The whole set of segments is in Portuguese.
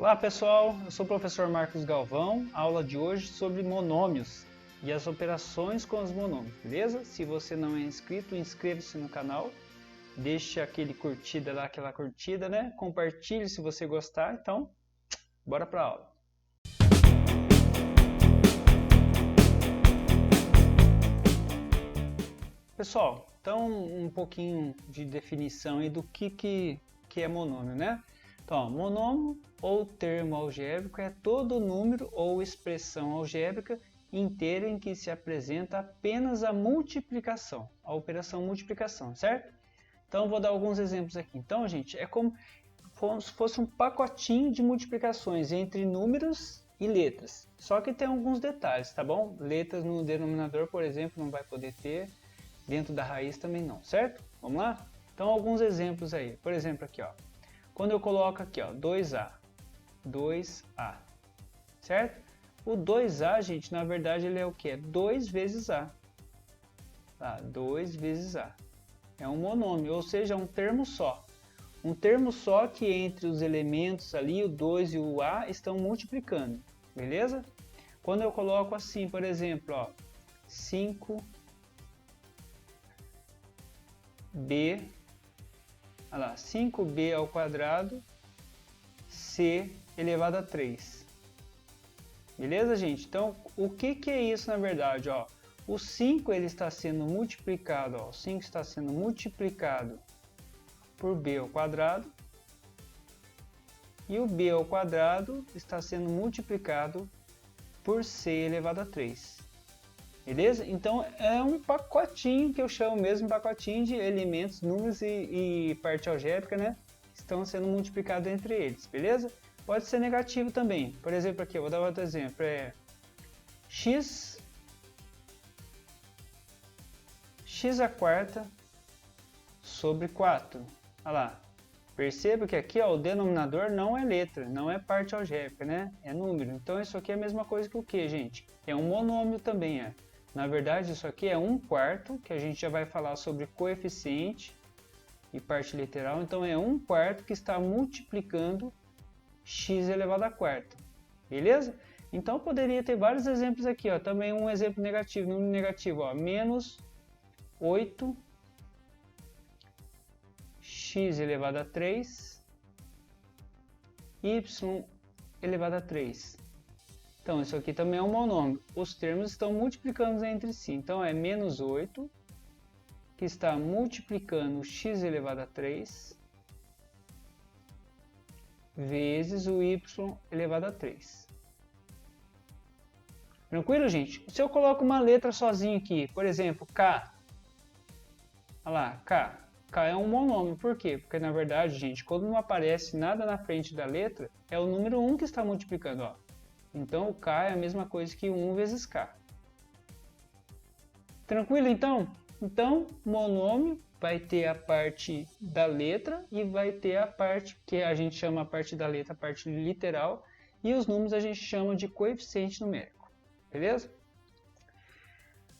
Olá pessoal, eu sou o professor Marcos Galvão, aula de hoje sobre monômios e as operações com os monômios, beleza? Se você não é inscrito, inscreva-se no canal, deixe aquele curtida lá, aquela curtida, né? Compartilhe se você gostar, então bora para a aula. Pessoal, então um pouquinho de definição aí do que é monômio, né? Então, monômio ou termo algébrico é todo número ou expressão algébrica inteira em que se apresenta apenas a multiplicação, a operação multiplicação, certo? Então, vou dar alguns exemplos aqui. Então, gente, é como se fosse um pacotinho de multiplicações entre números e letras. Só que tem alguns detalhes, tá bom? Letras no denominador, por exemplo, não vai poder ter. Dentro da raiz também não, certo? Vamos lá? Então, alguns exemplos aí. Por exemplo, aqui, ó. Quando eu coloco aqui, ó, 2A, certo? O 2A, gente, na verdade, ele é o que? 2 vezes A. Tá? 2 vezes A. É um monômio, ou seja, um termo só. Um termo só que entre os elementos ali, o 2 e o A, estão multiplicando. Beleza? Quando eu coloco assim, por exemplo, ó, 5b, olha lá, 5b ao quadrado, c elevado a 3. Beleza, gente? Então, o que é isso na verdade? Ó, o 5 ele está sendo multiplicado, ó, o 5 está sendo multiplicado por b ao quadrado, e o b ao quadrado está sendo multiplicado por c elevado a 3. Beleza? Então é um pacotinho que eu chamo mesmo pacotinho de elementos, números e parte algébrica, né? Estão sendo multiplicados entre eles, beleza? Pode ser negativo também. Por exemplo, aqui eu vou dar outro exemplo. É x à quarta sobre 4. Olha lá. Perceba que aqui ó, o denominador não é letra, não é parte algébrica, né? É número. Então isso aqui é a mesma coisa que o que, gente? É um monômio também, é. Na verdade, isso aqui é 1/4, que a gente já vai falar sobre coeficiente e parte literal. Então, é 1/4 que está multiplicando x elevado à quarta. Beleza? Então, poderia ter vários exemplos aqui. Ó. Também um exemplo negativo. Número negativo, ó, menos 8 x elevado a 3 y elevado a 3. Então, isso aqui também é um monômio. Os termos estão multiplicando entre si. Então, é menos 8, que está multiplicando x elevado a 3, vezes o y elevado a 3. Tranquilo, gente? Se eu coloco uma letra sozinho aqui, por exemplo, K. Olha lá, K. K é um monômio. Por quê? Porque, na verdade, gente, quando não aparece nada na frente da letra, é o número 1 que está multiplicando, ó. Então, o K é a mesma coisa que 1 vezes K. Tranquilo, então? Então, monômio vai ter a parte da letra e vai ter a parte que a gente chama a parte da letra, a parte literal, e os números a gente chama de coeficiente numérico. Beleza?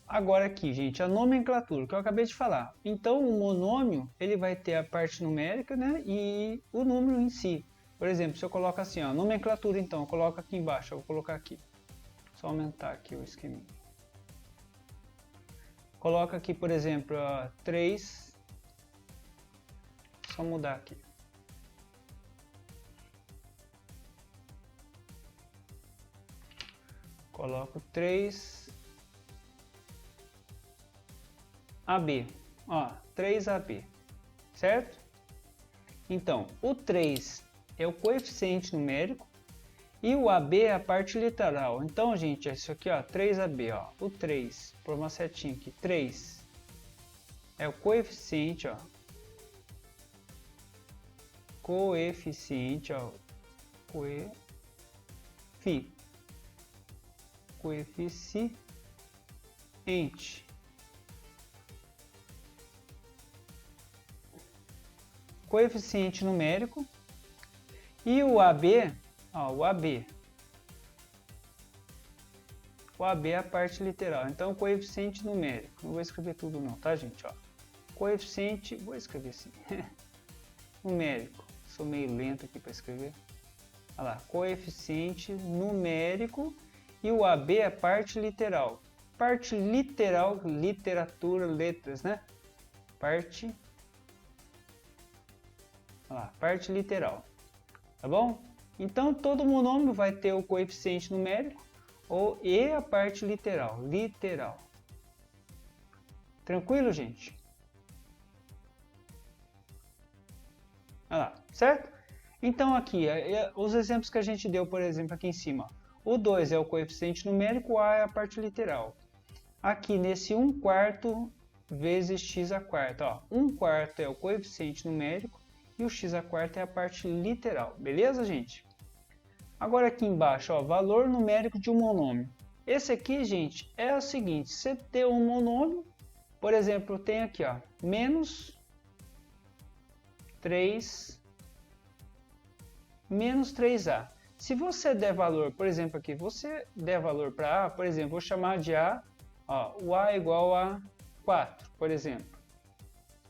Agora aqui, gente, a nomenclatura, que eu acabei de falar. Então, o monômio, ele vai ter a parte numérica, né, e o número em si. Por exemplo, se eu coloco assim, ó, nomenclatura então, eu coloco aqui embaixo, eu vou colocar aqui. Só aumentar aqui o esqueminha. Coloca aqui, por exemplo, 3. Só mudar aqui. Coloco 3AB. Ó, 3AB. Certo? Então, o 3 é o coeficiente numérico e o AB é a parte literal. Então, gente, isso aqui, ó, 3AB, ó. O 3, por uma setinha aqui, 3 é o coeficiente, ó. Coeficiente, ó. Coeficiente. Coeficiente numérico. E o AB, ó, o AB é a parte literal. Então, coeficiente numérico. Não vou escrever tudo não, tá, gente? Ó. Coeficiente, vou escrever assim. Numérico. Sou meio lento aqui para escrever. Olha lá, coeficiente numérico e o AB é a parte literal. Parte literal, literatura, letras, né? Parte, olha lá, parte literal, tá bom? Então todo monômio vai ter o coeficiente numérico e a parte literal, literal. Tranquilo, gente? Olha lá, certo? Então aqui, os exemplos que a gente deu, por exemplo, aqui em cima. O 2 é o coeficiente numérico, o A é a parte literal. Aqui nesse 1/4 vezes x à quarta. Ó, 1/4 é o coeficiente numérico e o x à quarta é a parte literal. Beleza, gente? Agora aqui embaixo, ó, valor numérico de um monômio. Esse aqui, gente, é o seguinte. Você tem um monômio, por exemplo, tem aqui, ó, menos 3A. Se você der valor, por exemplo, aqui, você der valor para A, por exemplo, vou chamar de A, ó, o A é igual a 4, por exemplo.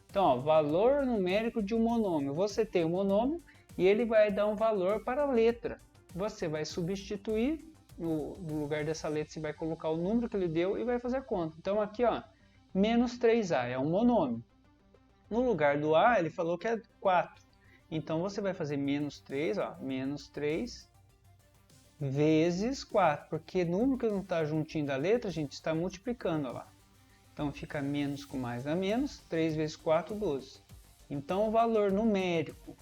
Então, ó, valor numérico de um monômio. Você tem um monômio e ele vai dar um valor para a letra. Você vai substituir, no lugar dessa letra, você vai colocar o número que ele deu e vai fazer a conta. Então, aqui, ó, menos 3A é um monômio. No lugar do A, ele falou que é 4. Então, você vai fazer menos 3, ó, menos 3 vezes 4, porque número que não está juntinho da letra, a gente está multiplicando, ó lá. Então, fica menos com mais a menos, 3 vezes 4, 12. Então, o valor numérico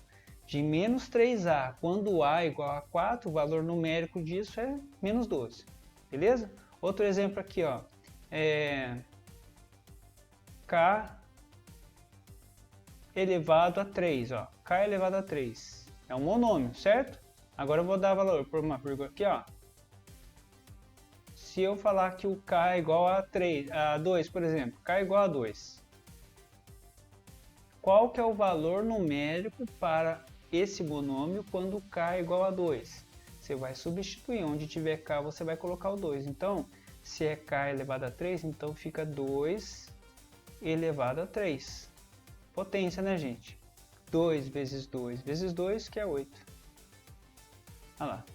de menos 3A, quando A é igual a 4, o valor numérico disso é menos 12. Beleza? Outro exemplo aqui, ó, K elevado a 3, ó. K elevado a 3 é um monômio, certo? Agora eu vou dar valor por uma vírgula aqui, ó. Se eu falar que o K é igual a 2, por exemplo, K é igual a 2. Qual que é o valor numérico para esse monômio quando K é igual a 2? Você vai substituir, onde tiver K você vai colocar o 2. Então, se é K elevado a 3, então fica 2 elevado a 3. Potência, né, gente? 2 vezes 2 vezes 2, que é 8. Olha lá.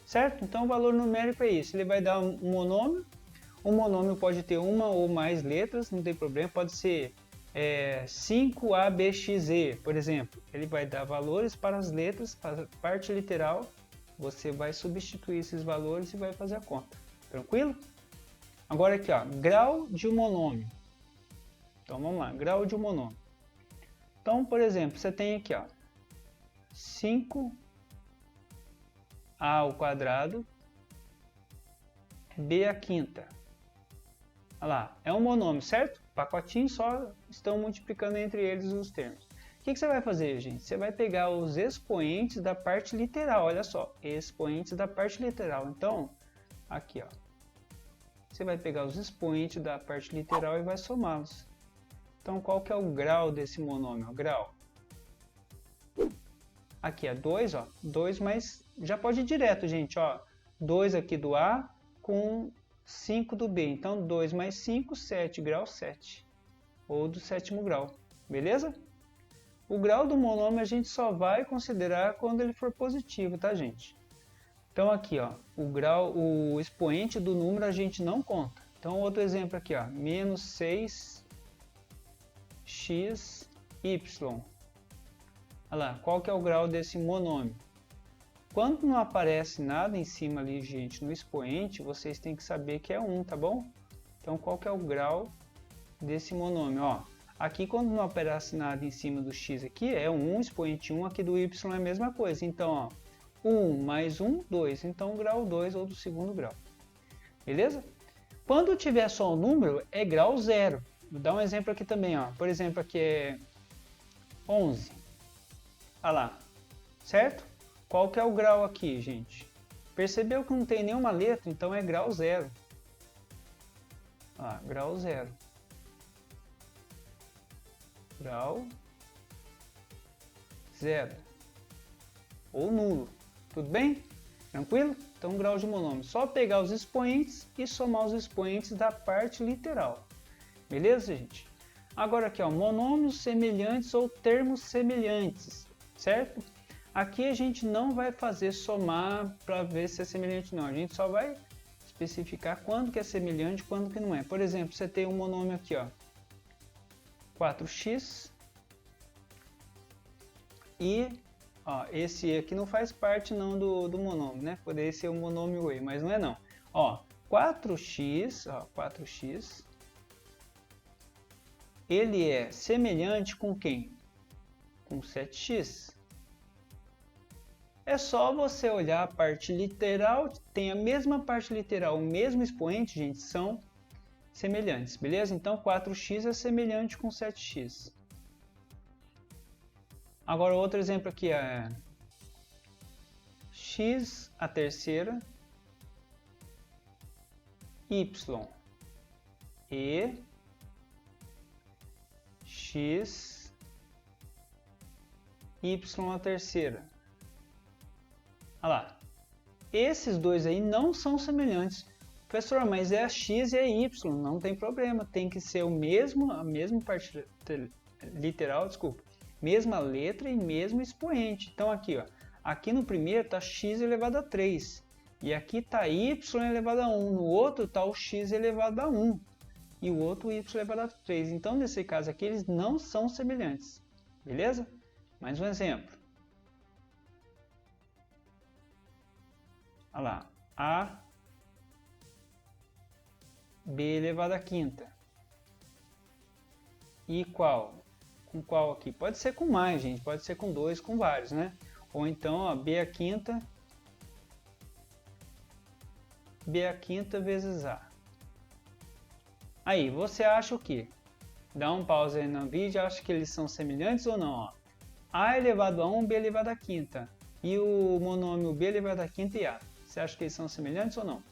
Certo? Então o valor numérico é isso. Ele vai dar um monômio. O monômio pode ter uma ou mais letras, não tem problema. Pode ser 5ABXZ, por exemplo. Ele vai dar valores para as letras, para a parte literal. Você vai substituir esses valores e vai fazer a conta. Tranquilo? Agora aqui, ó, grau de um monômio. Então vamos lá, grau de um monômio. Então, por exemplo, você tem aqui, ó, 5A ao quadrado, B à quinta. Olha lá, é um monômio, certo? Pacotinho, só estão multiplicando entre eles os termos. O que você vai fazer, gente? Você vai pegar os expoentes da parte literal, olha só, expoentes da parte literal. Então, aqui, ó, você vai pegar os expoentes da parte literal e vai somá-los. Então, qual que é o grau desse monômio? O grau. Aqui é 2, ó, 2 mais... Já pode ir direto, gente, ó. 2 aqui do A com 5 do B. Então, 2 mais 5, 7, grau 7. Ou do sétimo grau. Beleza? O grau do monômio a gente só vai considerar quando ele for positivo, tá, gente? Então, aqui, ó, o expoente do número a gente não conta. Então, outro exemplo aqui, ó, menos 6xy. Olha lá, qual que é o grau desse monômio? Quando não aparece nada em cima ali, gente, no expoente, vocês têm que saber que é 1, tá bom? Então, qual que é o grau desse monômio? Ó, aqui, quando não aparece nada em cima do x aqui, é 1, expoente 1, aqui do y é a mesma coisa. Então, ó, 1 mais 1, 2. Então, grau 2 ou do segundo grau. Beleza? Quando tiver só o número, é grau 0. Vou dar um exemplo aqui também, ó. Por exemplo, aqui é 11. Olha lá, certo? Qual que é o grau aqui, gente? Percebeu que não tem nenhuma letra, então é grau 0. Ah, grau 0. Grau 0. Ou nulo. Tudo bem? Tranquilo? Então, grau de monômio. Só pegar os expoentes e somar os expoentes da parte literal. Beleza, gente? Agora aqui, ó, monômios semelhantes ou termos semelhantes, certo? Aqui a gente não vai fazer somar para ver se é semelhante ou não. A gente só vai especificar quando que é semelhante e quando que não é. Por exemplo, você tem um monômio aqui, ó, 4x. E ó, esse aqui não faz parte não do monômio, né? Poderia ser um monômio E, mas não é não. Ó, 4x, ó, 4x, ele é semelhante com quem? Com 7x. É só você olhar a parte literal, tem a mesma parte literal, o mesmo expoente, gente, são semelhantes, beleza? Então 4x é semelhante com 7x. Agora outro exemplo aqui é x a terceira y e x y a terceira. Olha lá, esses dois aí não são semelhantes. Professor, mas é a x e a y, não tem problema, tem que ser a mesma parte literal, desculpa, mesma letra e mesmo expoente. Então aqui, ó, aqui no primeiro está x elevado a 3, e aqui está y elevado a 1, no outro está o x elevado a 1, e o outro y elevado a 3. Então nesse caso aqui eles não são semelhantes, beleza? Mais um exemplo. Olha lá, a b elevado a quinta. E qual? Com qual aqui? Pode ser com mais, gente. Pode ser com dois, com vários, né? Ou então, ó, b a quinta vezes a. Aí, você acha o quê? Dá um pause aí no vídeo, acha que eles são semelhantes ou não? Ó? A elevado a 1, b elevado a quinta. E o monômio b elevado a quinta e a. Você acha que eles são semelhantes ou não?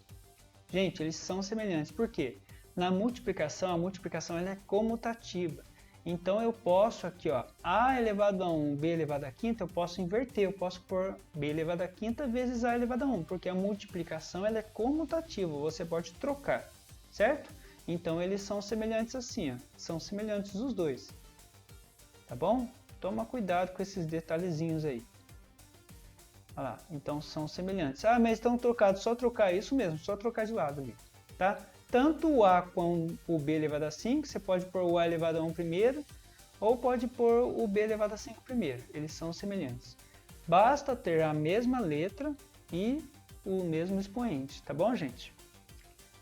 Gente, eles são semelhantes. Por quê? Na multiplicação, a multiplicação ela é comutativa. Então eu posso aqui, ó, a elevado a 1, b elevado a quinta, eu posso inverter. Eu posso pôr b elevado a quinta vezes a elevado a 1, porque a multiplicação ela é comutativa. Você pode trocar, certo? Então eles são semelhantes assim, ó. São semelhantes os dois. Tá bom? Toma cuidado com esses detalhezinhos aí. Olha lá, então são semelhantes. Ah, mas estão trocados, só trocar isso mesmo, só trocar de lado ali, tá? Tanto o a com o b elevado a 5, você pode pôr o a elevado a 1 primeiro, ou pode pôr o b elevado a 5 primeiro, eles são semelhantes. Basta ter a mesma letra e o mesmo expoente, tá bom, gente?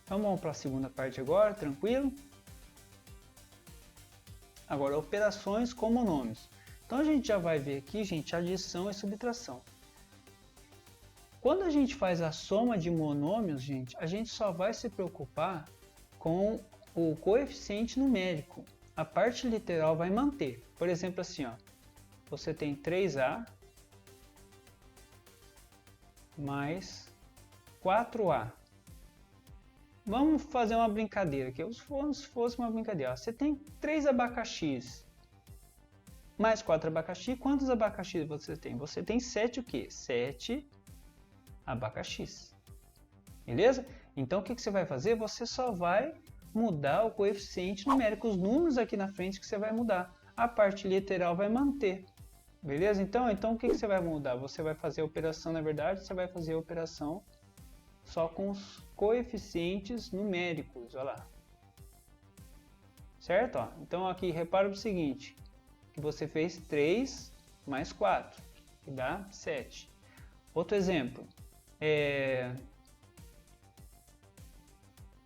Então vamos para a segunda parte agora, tranquilo? Agora, operações com monômios. Então a gente já vai ver aqui, gente, adição e subtração. Quando a gente faz a soma de monômios, gente, a gente só vai se preocupar com o coeficiente numérico. A parte literal vai manter. Por exemplo, assim, ó, você tem 3a mais 4a. Vamos fazer uma brincadeira aqui. Se fosse uma brincadeira, ó, você tem 3 abacaxis mais 4 abacaxi. Quantos abacaxis você tem? Você tem 7 o quê? 7 abacaxis. Beleza? Então o que você vai fazer? Você só vai mudar o coeficiente numérico, os números aqui na frente que você vai mudar. A parte literal vai manter. Beleza? Então o que você vai mudar? Você vai fazer a operação, na verdade, você vai fazer a operação só com os coeficientes numéricos, olha lá. Certo? Ó, então aqui repara o seguinte, que você fez 3 mais 4, que dá 7. Outro exemplo,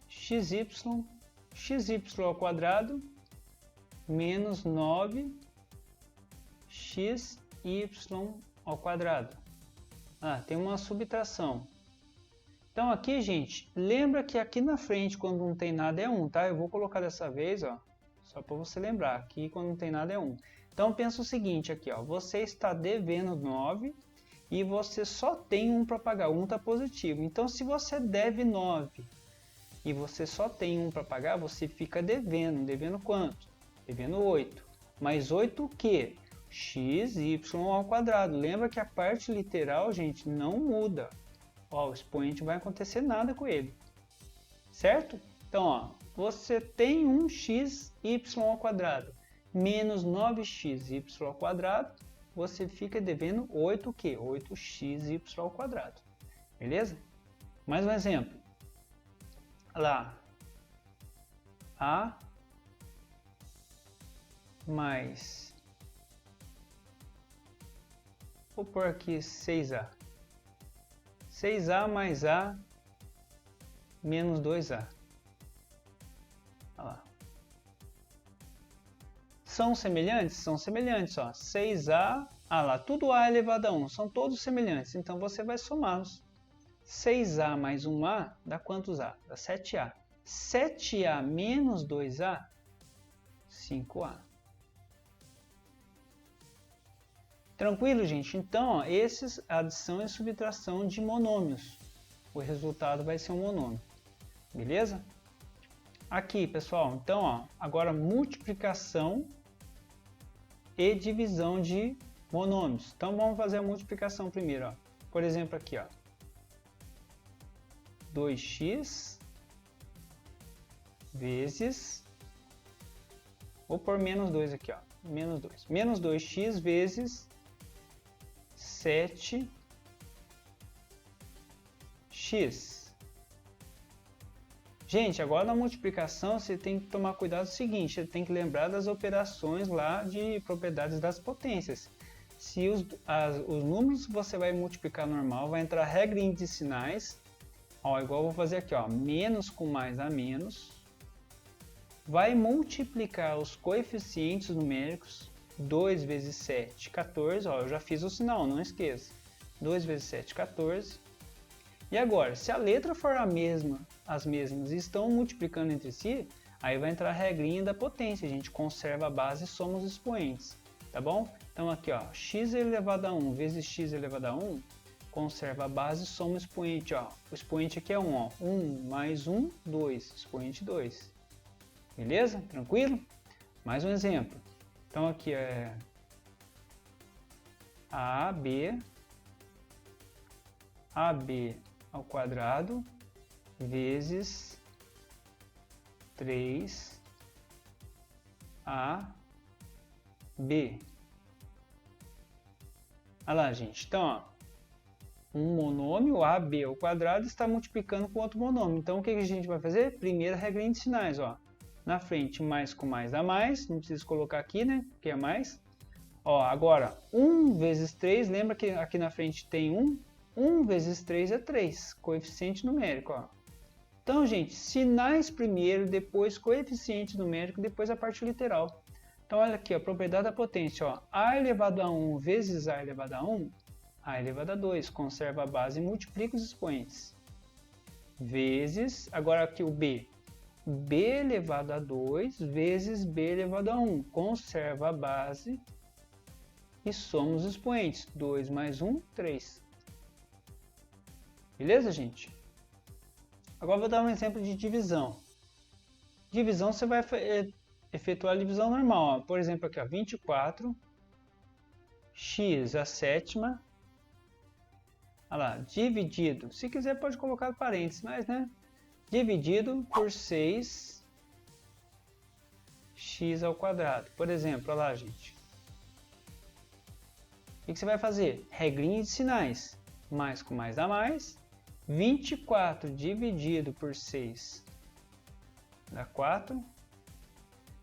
xy ao quadrado menos 9xy ao quadrado. Ah, tem uma subtração. Então aqui, gente, lembra que aqui na frente, quando não tem nada, é 1, tá? Eu vou colocar dessa vez, ó, só para você lembrar. Aqui, quando não tem nada, é 1. Então pensa o seguinte aqui, ó, você está devendo 9 e você só tem 1 para pagar, 1 está positivo. Então se você deve 9 e você só tem 1 para pagar, você fica devendo. Devendo quanto? Devendo 8. Mas 8 o quê? Xy ao quadrado. Lembra que a parte literal, gente, não muda. Ó, o expoente não vai acontecer nada com ele. Certo? Então, ó, você tem 1xy ao quadrado menos 9xy ao quadrado você fica devendo 8 o quê? 8xy ao quadrado. Beleza? Mais um exemplo. Lá, A mais, vou pôr aqui 6A. 6A mais A menos 2A. Olha lá. São semelhantes? São semelhantes, ó. 6A, lá, tudo A elevado a 1, são todos semelhantes, então você vai somá-los. 6A mais 1A dá quantos A? Dá 7A. 7A menos 2A, 5A. Tranquilo, gente? Então, ó, esses adição e subtração de monômios. O resultado vai ser um monômio. Beleza? Aqui, pessoal, então, ó, agora multiplicação e divisão de monômios. Então, vamos fazer a multiplicação primeiro, ó. Por exemplo, aqui, ó. 2x vezes, vou pôr menos 2 aqui, ó. Menos 2. Menos 2x vezes 7x. Gente, agora na multiplicação você tem que tomar cuidado do seguinte, você tem que lembrar das operações lá de propriedades das potências. Se os números você vai multiplicar normal, vai entrar regrinha de sinais, ó, igual eu vou fazer aqui, ó, menos com mais a menos, vai multiplicar os coeficientes numéricos, 2 vezes 7, 14, ó, eu já fiz o sinal, não esqueça, 2 vezes 7, 14, e agora, se a letra for as mesmas e estão multiplicando entre si, aí vai entrar a regrinha da potência, a gente conserva a base e soma os expoentes, tá bom? Então aqui, ó, x elevado a 1 vezes x elevado a 1, conserva a base e soma o expoente, ó. O expoente aqui é 1, ó. 1 mais 1, 2, expoente 2. Beleza? Tranquilo? Mais um exemplo. Então aqui é AB ao quadrado vezes 3AB. Olha lá, gente. Então, ó, um monômio, AB ao quadrado, está multiplicando com outro monômio. Então, o que a gente vai fazer? Primeira regrinha de sinais, ó. Na frente, mais com mais dá mais. Não precisa colocar aqui, né? Porque é mais. Ó, agora, 1 vezes 3, lembra que aqui na frente tem 1? 1 vezes 3 é 3, coeficiente numérico, ó. Então, gente, sinais primeiro, depois coeficiente numérico, depois a parte literal. Então, olha aqui, a propriedade da potência, ó. A elevado a 1 vezes A elevado a 1, A elevado a 2, conserva a base e multiplica os expoentes. Vezes, agora aqui o B. B elevado a 2 vezes B elevado a 1, conserva a base e soma os expoentes. 2 mais 1, 3. Beleza, gente? Agora vou dar um exemplo de divisão. Divisão, você vai efetuar a divisão normal. Ó. Por exemplo, aqui, ó, 24, x a sétima, olha lá, dividido, se quiser pode colocar parênteses, mas, né, dividido por 6, x ao quadrado. Por exemplo, olha lá, gente. O que você vai fazer? Regrinha de sinais. Mais com mais dá mais. 24 dividido por 6 dá 4.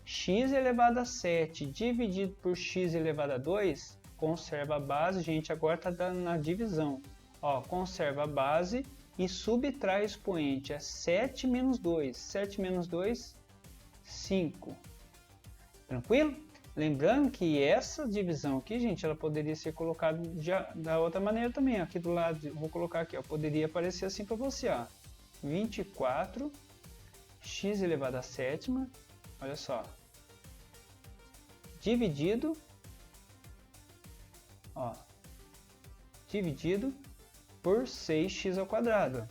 X elevado a 7 dividido por x elevado a 2, conserva a base, gente, agora está dando na divisão. Ó, conserva a base e subtrai o expoente, é 7 menos 2. 7 menos 2, 5. Tranquilo? Lembrando que essa divisão aqui, gente, ela poderia ser colocada da outra maneira também. Aqui do lado, vou colocar aqui, ó, poderia aparecer assim para você, ó. 24, x elevado a sétima, olha só, dividido, ó, dividido por 6x ao quadrado.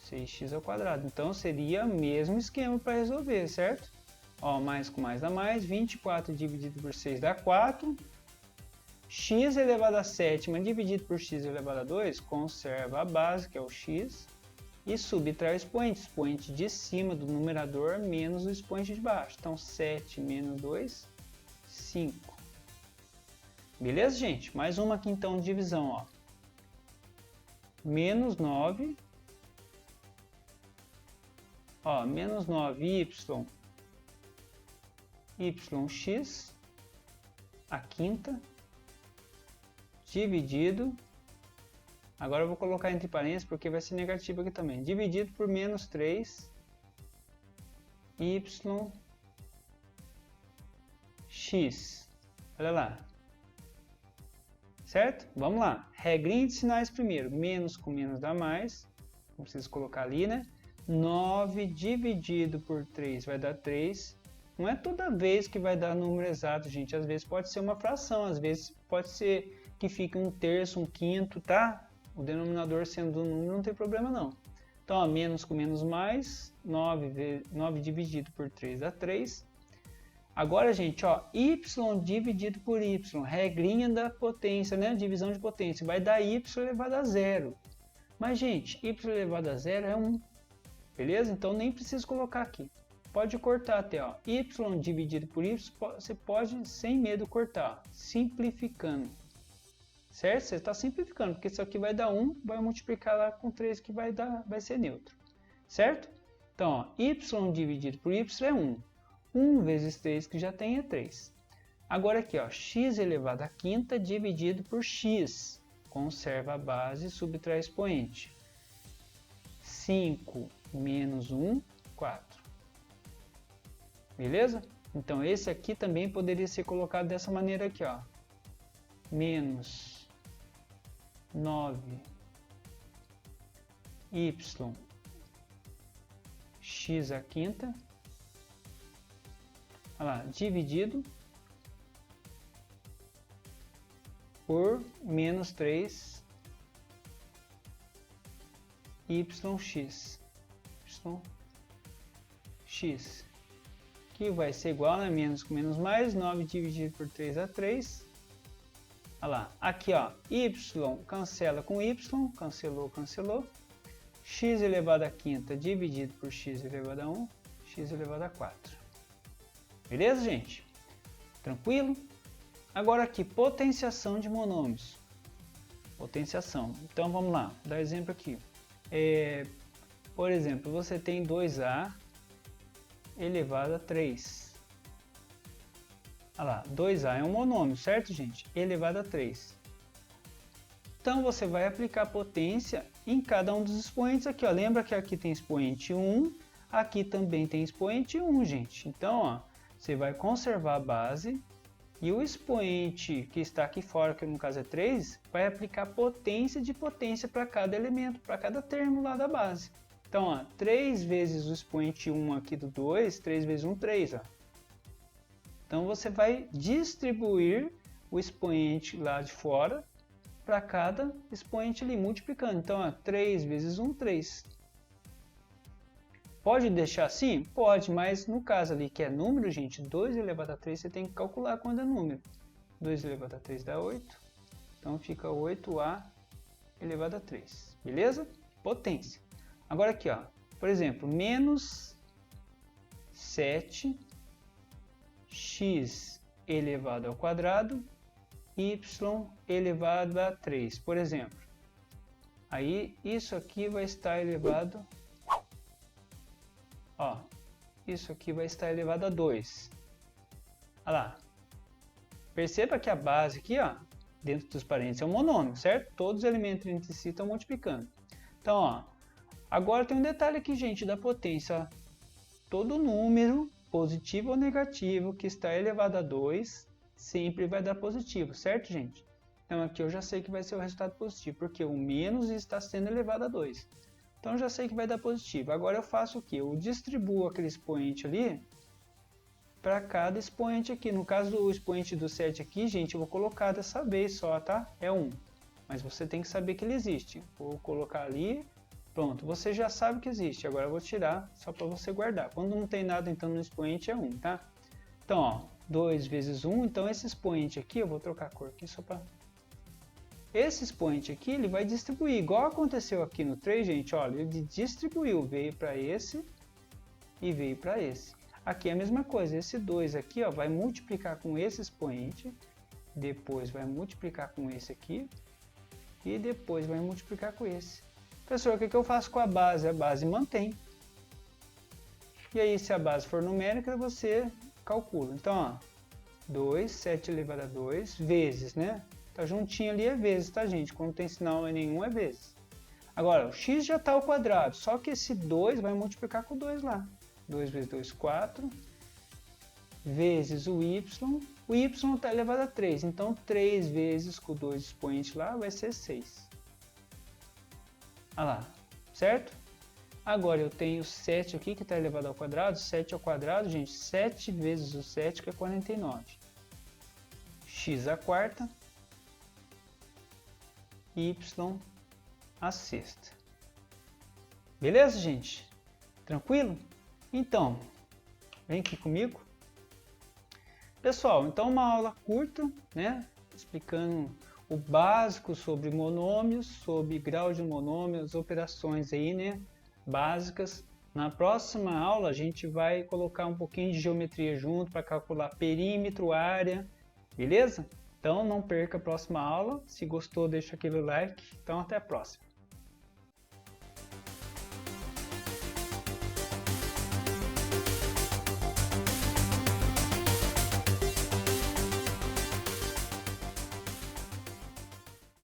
6x ao quadrado. Então, seria o mesmo esquema para resolver, certo? Ó, mais com mais dá mais, 24 dividido por 6 dá 4, x elevado a sétima dividido por x elevado a 2, conserva a base, que é o x, e subtrai o expoente, expoente de cima do numerador menos o expoente de baixo. Então, 7 menos 2, 5. Beleza, gente? Mais uma aqui então de divisão, ó. Menos 9. Ó, menos 9 yx, a quinta, dividido. Agora eu vou colocar entre parênteses porque vai ser negativo aqui também. Dividido por menos 3 yx. Olha lá. Certo? Vamos lá. Regrinha de sinais primeiro. Menos com menos dá mais. Não preciso colocar ali, né? 9 dividido por 3 vai dar 3. Não é toda vez que vai dar número exato, gente. Às vezes pode ser uma fração. Às vezes pode ser que fique um terço, um quinto, tá? O denominador sendo um número não tem problema não. Então, ó, menos com menos mais. 9 dividido por 3 dá 3. Agora, gente, ó, y dividido por y, regrinha da potência, né? Divisão de potência, vai dar y elevado a zero. Mas, gente, y elevado a zero é 1, beleza? Então, nem preciso colocar aqui. Pode cortar até, ó, y dividido por y, você pode, sem medo, cortar, simplificando. Certo? Você está simplificando, porque isso aqui vai dar 1, vai multiplicar lá com 3, que vai ser neutro. Certo? Então, ó, y dividido por y é 1. 1 vezes 3 que já tem é 3. Agora aqui, ó, x elevado à quinta dividido por x. Conserva a base e subtrai expoente. 5 menos 1, 4. Beleza? Então esse aqui também poderia ser colocado dessa maneira aqui, ó. Menos 9 y x à quinta. Olha lá, dividido por menos 3 yx, que vai ser igual a menos com menos mais, 9 dividido por 3 dá 3. Olha lá, aqui ó, y cancela com y, cancelou, cancelou. X elevado à quinta dividido por x elevado a 1, x elevado a 4. Beleza, gente? Tranquilo? Agora aqui, potenciação de monômios. Potenciação. Então vamos lá, vou dar exemplo aqui. Por exemplo, você tem 2a elevado a 3. Olha lá, 2a é um monômio, certo, gente? Elevado a 3. Então você vai aplicar potência em cada um dos expoentes aqui, ó. Lembra que aqui tem expoente 1, aqui também tem expoente 1, gente. Então, ó, você vai conservar a base e o expoente que está aqui fora, que no caso é 3, vai aplicar potência de potência para cada elemento, para cada termo lá da base. Então, ó, 3 vezes o expoente 1 aqui do 2, 3 vezes 1, 3. Ó. Então, você vai distribuir o expoente lá de fora para cada expoente ali, multiplicando. Então, ó, 3 vezes 1, 3. Pode deixar assim? Pode, mas no caso ali que é número, gente, 2 elevado a 3 você tem que calcular quando é número. 2 elevado a 3 dá 8. Então fica 8a elevado a 3. Beleza? Potência. Agora aqui, ó, por exemplo, menos 7 x elevado ao quadrado y elevado a 3, por exemplo. Aí isso aqui vai estar elevado, ó, isso aqui vai estar elevado a 2. Olha lá. Perceba que a base aqui, ó, dentro dos parênteses é um monômio, certo? Todos os elementos entre si estão multiplicando. Então, ó, agora tem um detalhe aqui, gente, da potência. Ó. Todo número, positivo ou negativo, que está elevado a 2, sempre vai dar positivo, certo, gente? Então aqui eu já sei que vai ser o resultado positivo, porque o menos está sendo elevado a 2. Então eu já sei que vai dar positivo. Agora eu faço o quê? Eu distribuo aquele expoente ali para cada expoente aqui. No caso do expoente do 7 aqui, gente, eu vou colocar dessa vez só, tá? É 1. Mas você tem que saber que ele existe. Vou colocar ali, pronto. Você já sabe que existe. Agora eu vou tirar só para você guardar. Quando não tem nada então no expoente é 1, tá? Então, ó, 2 vezes 1. Então esse expoente aqui, eu vou trocar a cor aqui só para... Esse expoente aqui, ele vai distribuir. Igual aconteceu aqui no 3, gente, olha, ele distribuiu. Veio para esse e veio para esse. Aqui é a mesma coisa, esse 2 aqui ó, vai multiplicar com esse expoente depois vai multiplicar com esse aqui, e depois vai multiplicar com esse. Professor, o que eu faço com a base? A base mantém. E aí, se a base for numérica, você calcula. Então, ó, 2, 7 elevado a 2, vezes, né? Tá juntinho ali é vezes, tá, gente? Quando tem sinal nenhum é vezes. Agora, o x já está ao quadrado, só que esse 2 vai multiplicar com 2 lá. 2 vezes 2, 4, vezes o y está elevado a 3, então 3 vezes com 2 expoente lá vai ser 6. Olha lá, certo? Agora eu tenho 7 aqui que está elevado ao quadrado, 7 ao quadrado, gente, 7 vezes o 7 que é 49. X à quarta, y à sexta. Beleza, gente? Tranquilo? Então, vem aqui comigo. Pessoal, então uma aula curta, né? Explicando o básico sobre monômios, sobre grau de monômios, operações aí, né? Básicas. Na próxima aula a gente vai colocar um pouquinho de geometria junto para calcular perímetro, área, beleza? Então não perca a próxima aula. Se gostou, deixa aquele like. Então até a próxima.